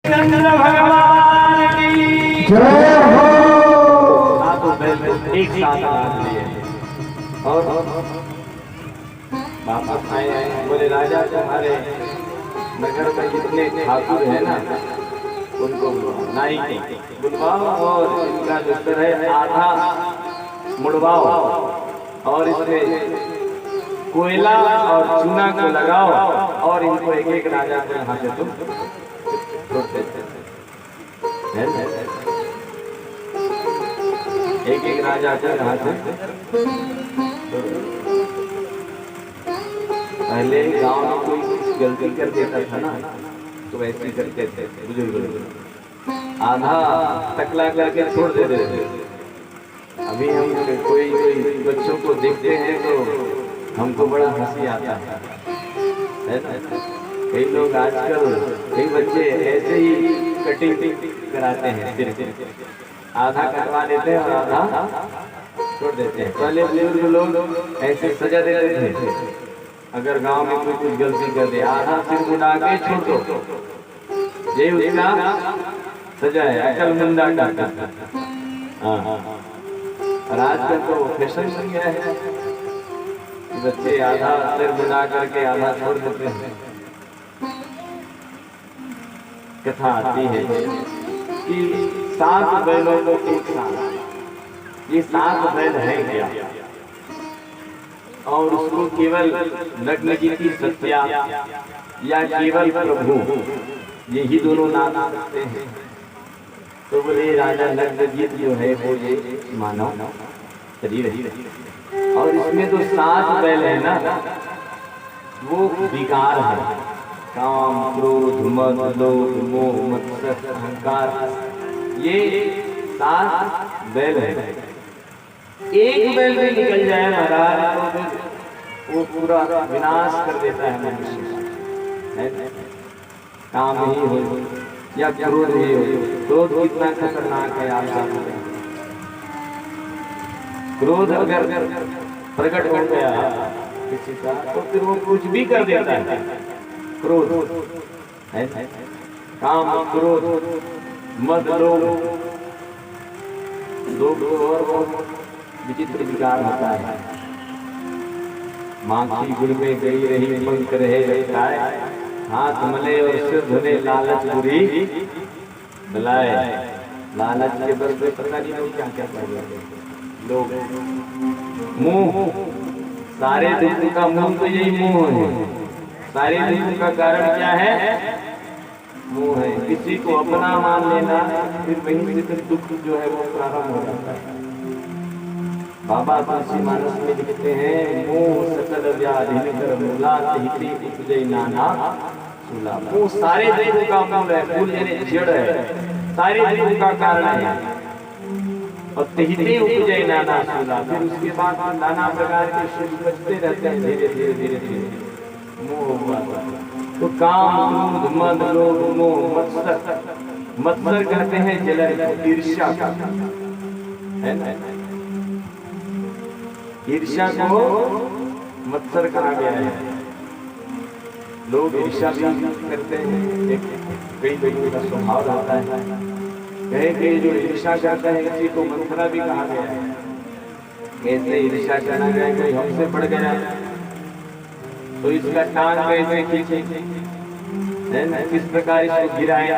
चंद्र भगवान की जय हो। सातों बैल एक साथ बांध लिए और वापस आए। बोले राजा तुम्हारे नगर में जितने ठाकुर है ना उनको नाई को बुलवाओ और इनका जो सर है आधा मुड़वाओ और इसमें कोयला और चूना को लगाओ और इनको एक एक राजा के हाथ से तुम एक एक राजा के हाथ से। पहले गांव में कोई कुछ गलती कर देता था ना तो ऐसे ही करते थे बुजुर्ग लोग, आधा टकला करके छोड़ देते थे। अभी हम कोई बच्चों को देखते हैं तो हमको बड़ा हंसी आता है ना। कई लोग आजकल कई बच्चे ऐसे ही कटिंग कराते हैं, सिर्फ आधा कटवा देते हैं और आधा छोड़ देते हैं। पहले बुजुर्ग लोग ऐसे सजा देते थे, अगर गांव में कोई कुछ गलती कर दे आधा सिर मुड़ा के छोड़ दो, ये उसका सजा है, अकलमंदा का। और आजकल तो फैशन बन गया है कि बच्चे आधा सिर मुड़ा करके आधा छोड़ देते हैं। कथा आती है कि 7 बैलों को एक साथ, ये 7 बैल है क्या, और उसको केवल नग्नजीत सत्या या केवल प्रभु यही दोनों नाम सकते हैं। तो बोले राजा नग्नजीत जो है वो ये मानव शरीर है और इसमें तो 7 बैल है ना वो विकार है, काम क्रोध मद लोभ मोह मत्सर अहंकार, ये 7 बैल है। एक बैल भी निकल जाए महाराज तो वो पूरा विनाश कर देता है मनुष्य। काम ही हो या क्रोध ही हो, क्रोध कितना खतरनाक है आप जानते हैं। क्रोध अगर प्रकट हो गया किसी का तो फिर वो कुछ भी कर देता है। क्रोध है, काम क्रोध मद लोभ और विचित्र विकार होता है। माखी गुड़ में गई रही पंख रहे लटकाए, हाथ मले और सिर धुले लालच बुरी बलाए। लालच के बल पे पता नहीं लोग क्या क्या कर रहे हैं। लोग मुंह, सारे दुख का मूल तो यही मुंह है। सारे दुख का कारण क्या है? मुंह है। किसी को अपना मान लेना फिर वहीं से फिर दुख जो है वो प्रारंभ हो जाता है। बाबा तुलसीमानस में लिखते हैं मोह सकल व्याधि कर मूला तिहिति उपजय नाना सूला। वो सारे दुख का मूल है, मूल यानी जड़ है, सारे दुख का कारण है। और तिहिति उपजय नाना सूला, फिर उसके बाद नाना प्रकार के सुख बचते रहते हैं धीरे धीरे धीरे धीरे। मोह हुआ तो काम क्रोध मद लोभ मोह मत्सर, मत्सर करते हैं जलन ईर्ष्या का, है ना। ईर्ष्या को मत्सर कहा गया है। लोग ईर्ष्या भी करते हैं, कई लोगों का स्वभाव रहता है। कहे कि जो ईर्ष्या करता है किसी को मंथरा भी कहा गया है। कैसे ईर्ष्या करना गया, कोई हमसे बढ़ गया तो इसका टांग कैसे खींचे, किस प्रकार इसको गिराए,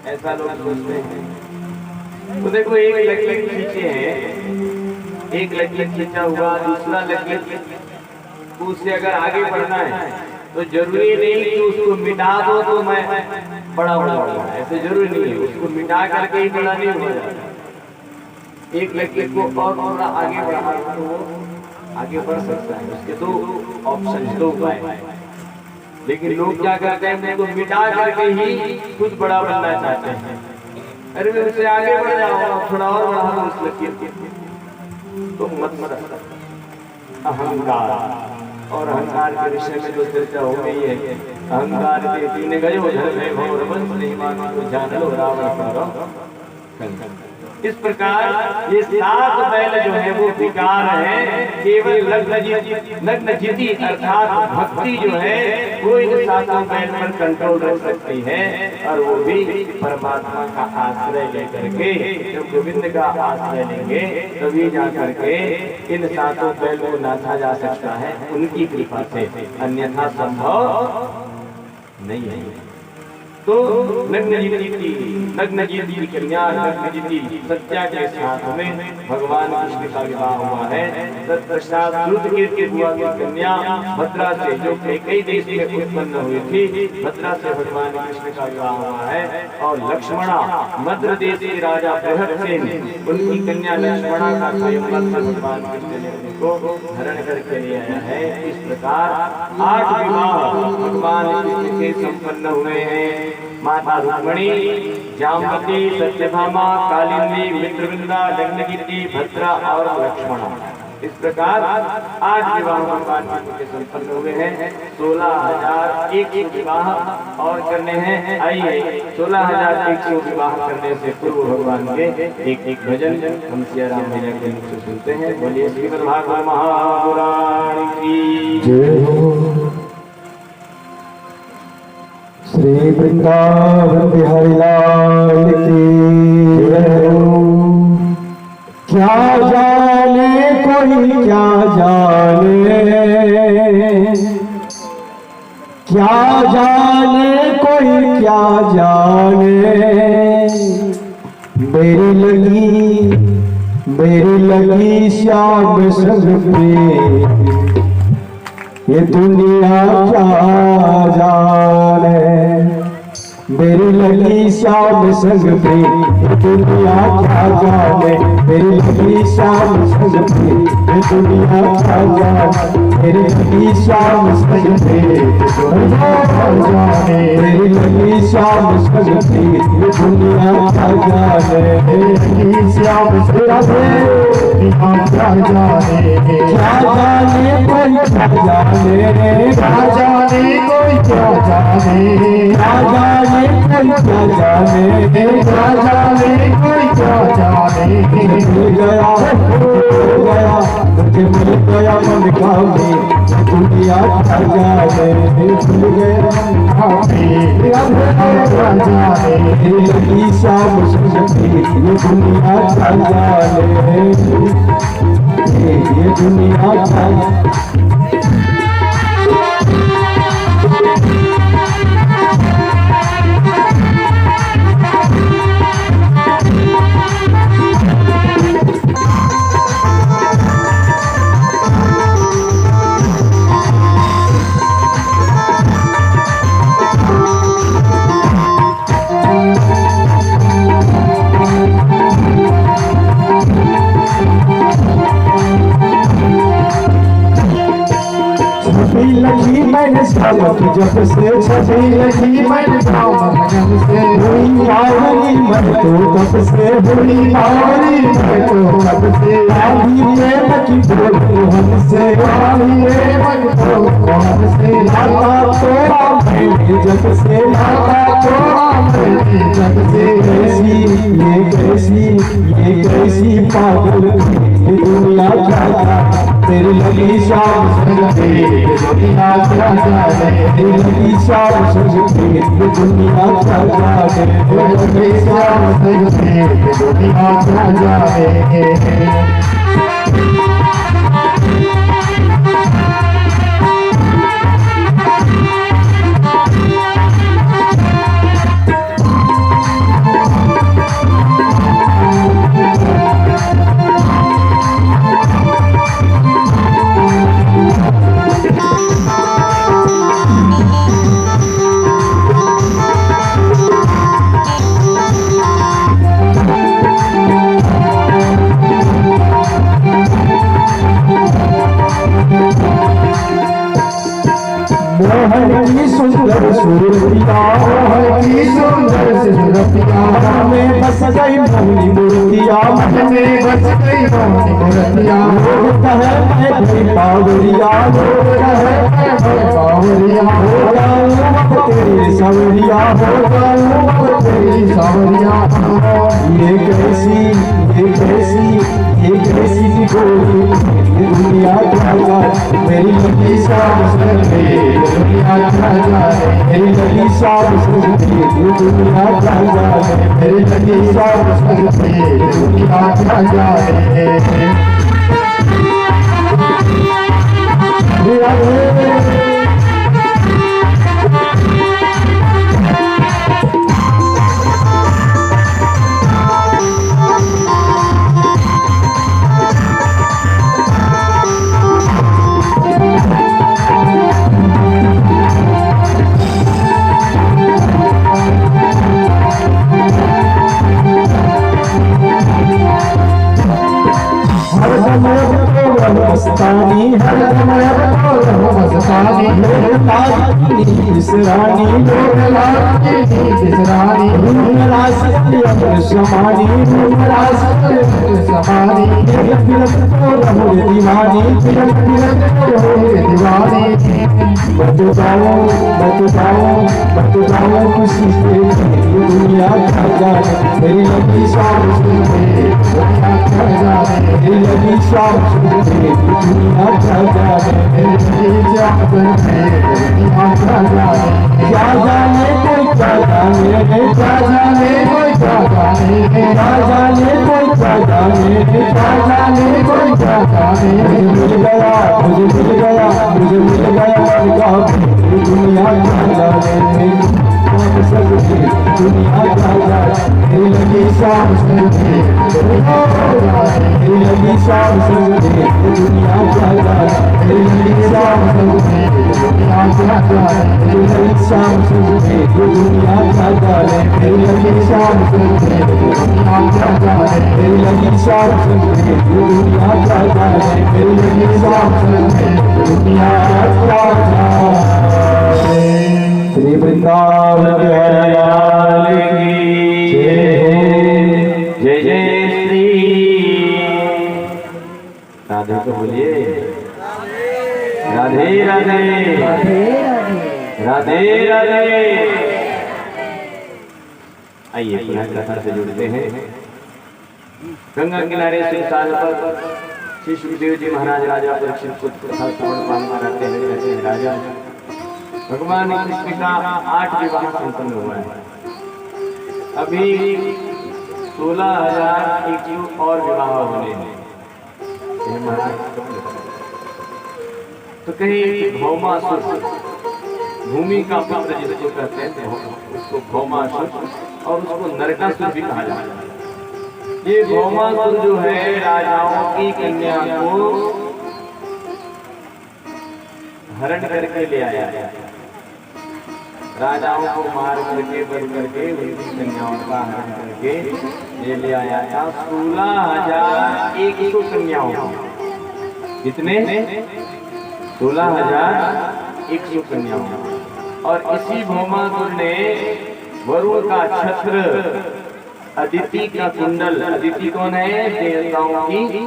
ऐसा लोग सोचते हैं। तो देखो एक लकीर खींचे हैं, एक लकीर खींचा हुआ, दूसरा लकीर, उससे अगर आगे बढ़ना है तो जरूरी नहीं कि उसको मिटा दो तो मैं बड़ा बड़ा बड़ा, ऐसे जरूरी नहीं है। उसको मिटा करके ही बड़ा नहीं हो जाता। एक लकीर को और थोड़ा आगे बढ़ा तो वो आगे बढ़ सकता है। उसके 2 ऑप्शन, 2 उपाय। लेकिन लोग क्या करते हैं, तो मिटा करके ही कुछ बड़ा बनना चाहते हैं। अरे उससे आगे बढ़ जाओ, थोड़ा और बढ़ा दो उस लकीर को। तो मत अहंकार, और अहंकार के विषय में जो चर्चा हो गई है, अहंकार के 3 गज धर्म है भौर बंस नहीं मानो तो जान लो रावण करो। इस प्रकार ये 7 बैल जो है वो विकार है, केवल लग्न जिति अर्थात भक्ति जो है वो इन 7 बैल पर कंट्रोल रख सकती है, और वो भी परमात्मा का आश्रय लेकर के। जब गोविंद का आश्रय लेंगे तभी जा करके इन 7 बैल को नाथा जा सकता है उनकी कृपा से, अन्यथा संभव नहीं है। तो नग्नजिति की कन्या नग्नजिति सत्या के साथ में भगवान कृष्ण का विवाह हुआ है। तत्पश्चात रुद्रकीर्ति की बुआ की कन्या भद्रा से, जो कई देश में उत्पन्न हुई थी, भद्रा से भगवान कृष्ण का विवाह हुआ है। और लक्ष्मणा मद्र देश के राजा बृहत्सेन, उनकी कन्या लक्ष्मणा का स्वयंवर भगवान कृष्ण ने उनको हरण करके ले आया है। इस प्रकार 8 विवाह भगवान कृष्ण के संपन्न हुए हैं। माता रुक्मिणी, जामवती, सत्यभामा, कालिंदी, मित्रवृंदा, लग्नजिति, भद्रा और लक्ष्मणा, इस प्रकार 8 विवाह भगवान कृष्ण के संपन्न हुए हैं। 16,100 विवाह और करने हैं। आइए 16,100 विवाह करने से पूर्व भगवान के एक भजन हम सिया राम लीला के मुख से सुनते हैं। बोलिए श्रीमद् भागवत महापुराण की जय। श्री वृंदावन बिहारी लाल की जय। क्या जाने कोई क्या जाने, क्या जाने कोई क्या जाने, मेरी लगी श्याम संग पे ये दुनिया क्या जाने। मेरी लगी श्याम संग पे ये दुनिया क्या जाने, मेरी लगी श्याम संग पे ये दुनिया क्या जाने, मेरी लगी श्याम संग पे ये दुनिया क्या जाने, मेरी लगी श्याम संग पे ये दुनिया क्या जाने, मेरी लगी श्याम संग पे क्या जाने, क्या जाने कोई क्या जाने, क्या जाने कोई क्या जाने, क्या जाने कोई क्या जाने, क्या जाने कोई क्या जाने। मिल गया मुझे मिल गया मन का में दुनिया क्या जाने, मिल गया क्या जाने, लगी शाम सुनती ये दुनिया क्या जाने, ये दुनिया क्या। लगी मैंने सामत जब से, छवि लगी मैंने सामत जब से, हुई पावरी मैं तो तब से, हुई पावरी मैं तो तब से, आधी प्रेम की बोल हमसे, आधी प्रेम की बोल हमसे, लाता तोड़ा मैंने जब से, लाता तोड़ा मैंने जब से, कैसी पागल ये दुनिया क्या तेरी लगी शाम संगते दुनिया क्या जाने, तेरी लगी शाम संगते दुनिया क्या जाने, तेरी लगी शाम संगते दुनिया क्या जाने। मोहन की सुंदर सूरतिया, मोहन की सुंदर सूरतिया, मन में बस गई मोहनी मूर्तिया, मन में बस गई मोहनी मूर्तिया। लोग कहे मैं भई बावरिया, लोग कहे मैं भई बावरिया, हो जाऊं अब तेरी सवरिया, हो जाऊं अब तेरी सवरिया। ये कैसी गोरी ये दुनिया क्या जाने मेरी लगी शाम सुनते दुनिया क्या जाने मेरी लगी शाम सुनते ये दुनिया क्या जाने मेरी लगी शाम सुनते दुनिया क्या जाने मस्तानी हर समय मस्तानी लोग लाज बिसरानी लोग लाज बिसरानी समानी समानी रहो दीवानी दीवानी बत जाओ खुशी से ये दुनिया क्या जाने मेरी लगी शाम सुनते दुनिया क्या जाने मेरी लगी शाम सुनते दुनिया क्या जाने मेरी शाम सुनते दुनिया क्या जाने क्या जाने कोई क्या जाने क्या जाने कोई क्या जाने क्या जाने कोई क्या जाने क्या जाने कोई क्या जाने मुझे मिल गया दुनिया क्या जाने दुनिया क्या जाने मेरी लगी शाम सुनते मेरी लगी शाम सुनते दुनिया क्या जाने मेरी लगी शाम सुनते दुनिया क्या जाने मेरी लगी शाम सुनते दुनिया क्या जाने मेरी लगी शाम सुनते दुनिया क्या जाने मेरी लगी शाम सुनते दुनिया क्या जाने मेरी लगी शाम सुनते दुनिया क्या जाने। श्री वृंदावन बिहारी लाल की जय जय श्री राधे को बोलिए राधे राधे राधे राधे। आइए पुनः कथा से जुड़ते हैं। गंगा किनारे से साल पर श्री सुखदेव जी महाराज राजा परीक्षित को कथा श्रवण पान कराते हैं। कहते हैं राजा भगवान कृष्ण का 8 विवाह संपन्न हुआ है। अभी 16,001 और विवाह होने हैं। तो कहीं भौमासुर भूमि का पुत्र जिसको कहते हैं उसको भौमासुर और उसको नरकासुर भी कहा जाता है। ये भौमासुर जो है राजाओं की कन्या को हरण करके ले आया। राजाओं को मार करके बंद करके उनकी कन्याओं का हरण करके ये ले आया था 16,100 कन्याओं। कितने 16,100 कन्याओं। और इसी भौमासुर ने वरुण का छत्र अदिति का कुंडल, अदिति कौन है देवताओं की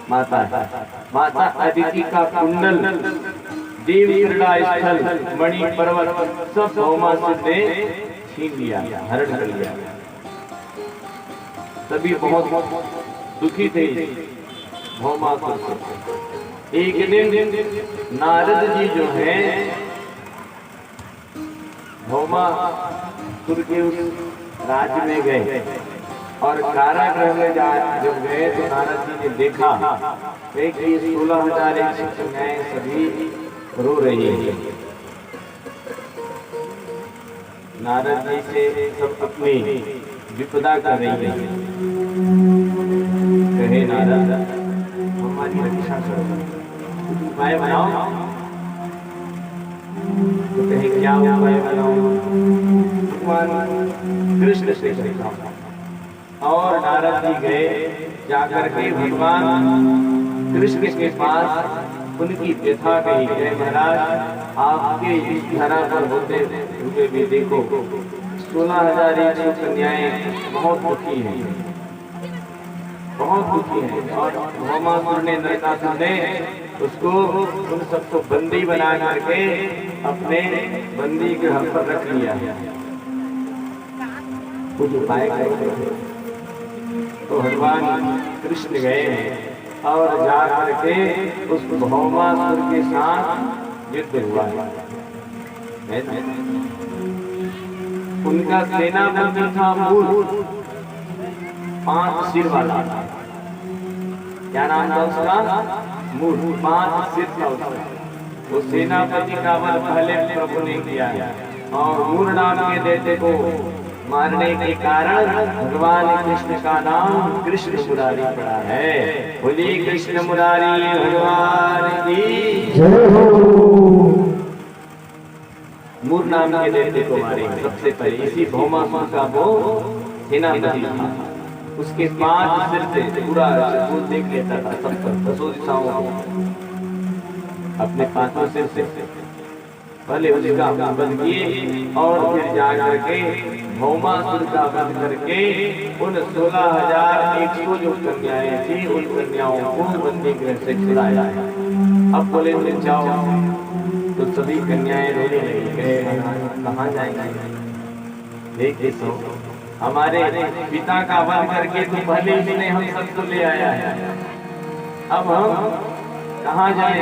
माता है, माता अदिति का कुंडल देव क्रीड़ा स्थल मणि पर्वत सब भौमासुर ने छीन लिया, हरण कर लिया। सभी बहुत दुखी थे भौमासुर से। एक दिन नारद जी जो है भौमासुर के उस राज्य में गए और कारागृह में जब गए तो नारद जी ने देखा कि 16,001 कन्याएं सभी रो रही है। नारद जी से सब अपनी विपदा कर रही है। कहे नारद हमारी रक्षा करो, उपाय बनाओ। तो कहे क्या उपाय बनाओ? भगवान कृष्ण से कहा। और नारद जी गए, जाकर के भगवान कृष्ण के पास उनकी व्यथा कही। जय महाराज आपके इस धरा पर होते हुए भी देखो 16,100 कन्याएं बहुत दुखी हैं, बहुत दुखी हैं। और भौमासुर ने नरकासुर ने उसको उन सबको बंदी बना करके अपने बंदी के घर पर रख लिया। कुछ उपाय करो। तो भगवान कृष्ण गए और जा करके उस भौमासुर के साथ युद्ध हुआ है। उनका सेनापति था मूल, 5 सिर वाला। क्या नाम था उसका? मूल, 5 सिर था उसका। वो सेनापति का वध पहले प्रभु ने किया और मूल नाम के देवते को मारने के कारण भगवान कृष्ण का नाम कृष्ण मुरारी पड़ा है। बोलिए कृष्ण मुरारी भगवान की जय हो। मूल नाम के देवते को मारे सबसे पहले इसी भौमासुर का वो सेनापति था। उसके 5 सिर से पूरा वो देख लेता था सब पर 10 दिशाओं को अपने 5 सिर से पहले उसका वध किए और फिर जा करके भौमासुर का वध करके उन 16,100 जो कन्याएं थी उन कन्याओं को बंदी गृह से छुड़ाया। अब बोले तुम जाओ, तो सभी कन्याएं रोने लगी, गए कहाँ जाएंगे? देखिए सो हमारे पिता का वध करके तो पहले ही ने हम सबको ले आया है, अब हम कहाँ जाए?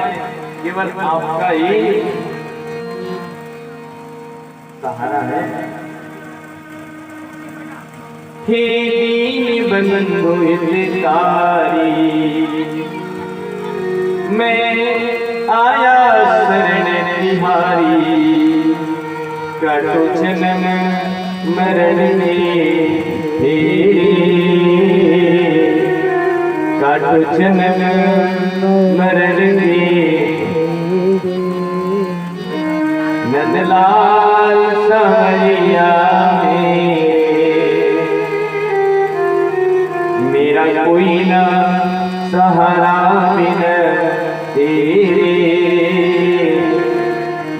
केवल आपका ही सहारा है। हे दीन बंधु हितकारी, मैं आया शरण तिहारी, कटु जन्म मरण में कटु जन्म मरण में नंदलाल सारिया मेरा कोई ना सहारा बिन तेरे,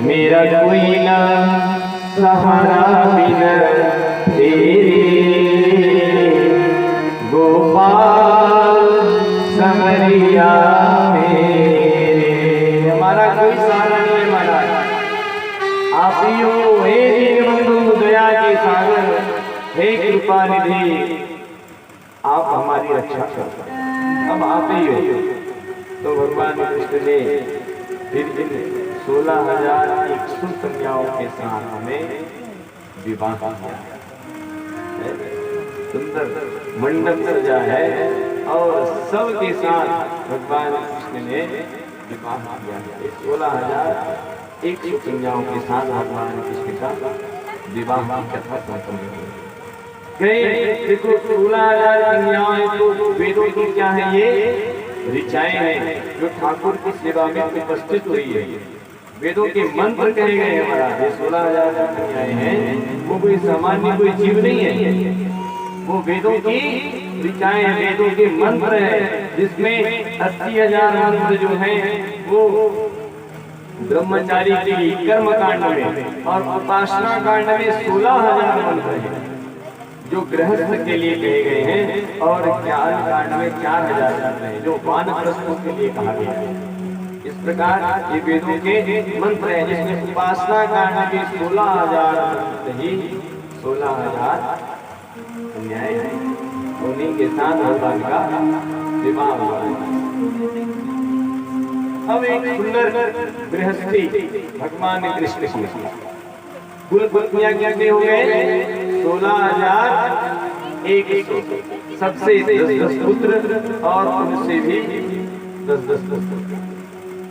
मेरा कोई ना सहारा बिन तेरे, गोपाल समरिया मेरे। हमारा कोई सहारा नहीं है महाराज, आप ही हो। हे दीनबंधु दया के सागर, हे कृपा निधि, आप हमारी रक्षा करो, अब आप ही हो। तो भगवान कृष्ण ने फिर इन 16,100 कन्याओं के साथ हमें विवाह किया। सुंदर मंडप सजा है और सबके साथ भगवान कृष्ण ने विवाह किया। 16,100 कन्याओं के साथ भगवान कृष्ण का विवाह की कथा संपन्न हुई। देखो 16,000 कन्याएं तो वेदों की क्या है? ये ऋचाएं हैं जो ठाकुर की सेवा में उपस्थित हुई है। वेदों के मंत्र कहे गए हैं महाराज। ये 16,000 कन्याएं हैं, वो कोई सामान्य कोई जीव नहीं है, वो वेदों की ऋचाएं हैं, वेदों के मंत्र है, जिसमें 80,000 मंत्र जो हैं वो ब्रह्मचारी की कर्म कांड में और उपासना कांड में 16,000 मंत्र हैं जो गृहस्थ के लिए कहे गए हैं, और ज्ञान कांड में 4,000 मंत्र हैं जो वानप्रस्थों के लिए कहा गया है। इस प्रकार ये वेदों के मंत्र हैं, जिसमें उपासना कांड के 16,000 मंत्र ही 16,000 कन्याएं हैं। उन्हीं के साथ भगवान का विवाह हुआ है। अब एक सुंदर गृहस्थी भगवान कृष्ण की कुल पत्नियां कितने हो गए? 16,100। सबसे 10-10 पुत्र और उनसे भी 10-10 पुत्र।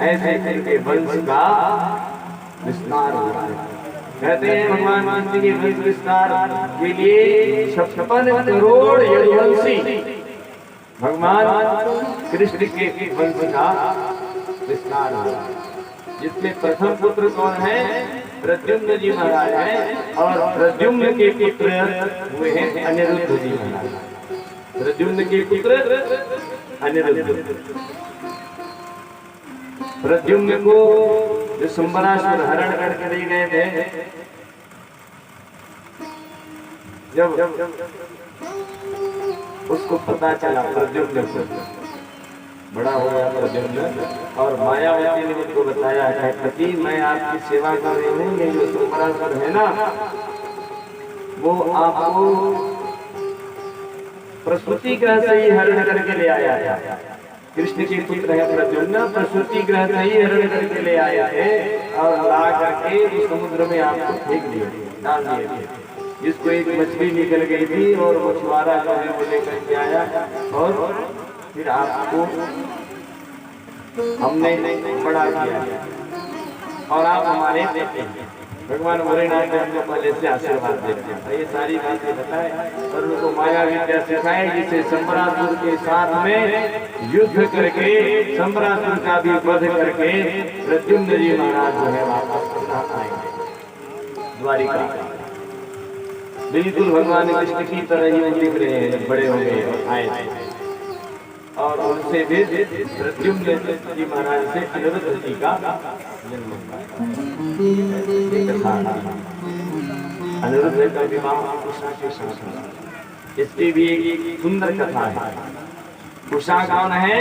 ऐसे करके वंश का विस्तार हुआ है। कहते हैं भगवान कृष्ण के वंश विस्तार के लिए 56 करोड़ यदुवंशी भगवान कृष्ण के वंश का विस्तार हुआ, जिसमें प्रथम पुत्र कौन है? प्रद्युम्न जी महाराज हैं, और प्रद्युम्न के पुत्र हुए हैं अनिरुद्ध जी महाराज। प्रद्युम्न के पुत्र अनिरुद्ध। प्रद्युम्न को जो शंबरासुर हरण करके ले गए थे, जब उसको पता चला प्रद्युम्न को, बड़ा हो गया प्रद्युम्न, और मायावती ने उनको बताया है पति मैं आपकी सेवा कर रही हूँ, ये जो शंबरासुर है ना वो आपको प्रसूति ग्रह से ही हरण करके ले आया था। कृष्ण के पुत्र है प्रद्युम्न, प्रसूति ग्रह से ही हरण करके ले आए थे और ला करके उस समुद्र में आपको फेंक दिए, डाल दिए थे। जिसको एक मछली निकल गई थी और मछुआरा जो है वो लेकर के आया और फिर आपको हमने बड़ा किया और आप हमारे बेटे हैं। भगवान भोलेनाथ ने हमको पहले से आशीर्वाद देते हैं। ये सारी बातें बताए और उनको माया विद्या सिखाए, जिसे संबरासुर के साथ में युद्ध करके संबरासुर का भी वध करके प्रद्युम्न जी महाराज जो है वापस आएंगे द्वारिका। बिल्कुल भगवान कृष्ण की तरह ही दिख रहे हैं, बड़े हो गए और आए और उनसे भी प्रद्युम्न जी महाराज से अनिरुद्ध जी का जन्म हुआ। अनिरुद्ध का विवाह उषा के साथ हुआ। इसकी भी एक सुंदर कथा है। उषा कौन है?